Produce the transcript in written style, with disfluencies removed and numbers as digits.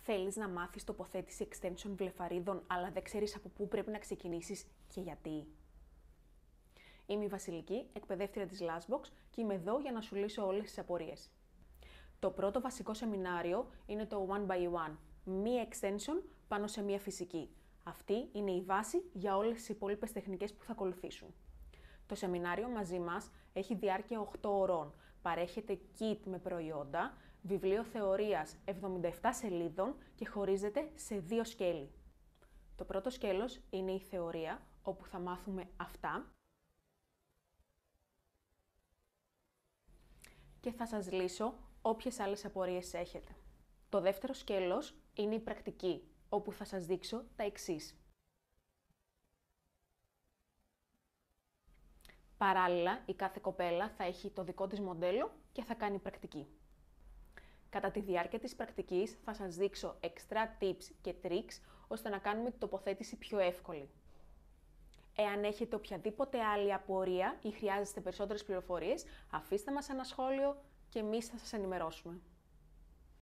Θέλεις να μάθεις τοποθέτηση extension βλεφαρίδων, αλλά δεν ξέρεις από πού πρέπει να ξεκινήσεις και γιατί? Είμαι η Βασιλική, εκπαιδεύτρια της Lastbox και είμαι εδώ για να σου λύσω όλες τις απορίες. Το πρώτο βασικό σεμινάριο είναι το One by One, μία extension πάνω σε μία φυσική. Αυτή είναι η βάση για όλες τις υπόλοιπες τεχνικές που θα ακολουθήσουν. Το σεμινάριο μαζί μας έχει διάρκεια 8 ωρών. Παρέχεται kit με προϊόντα, βιβλίο θεωρίας 77 σελίδων και χωρίζεται σε 2 σκέλη. Το πρώτο σκέλος είναι η θεωρία, όπου θα μάθουμε αυτά και θα σας λύσω όποιες άλλες απορίες έχετε. Το δεύτερο σκέλος είναι η πρακτική, όπου θα σας δείξω τα εξής. Παράλληλα, η κάθε κοπέλα θα έχει το δικό της μοντέλο και θα κάνει πρακτική. Κατά τη διάρκεια της πρακτικής θα σας δείξω extra tips και tricks ώστε να κάνουμε την τοποθέτηση πιο εύκολη. Εάν έχετε οποιαδήποτε άλλη απορία ή χρειάζεστε περισσότερες πληροφορίες, αφήστε μας ένα σχόλιο και εμείς θα σας ενημερώσουμε.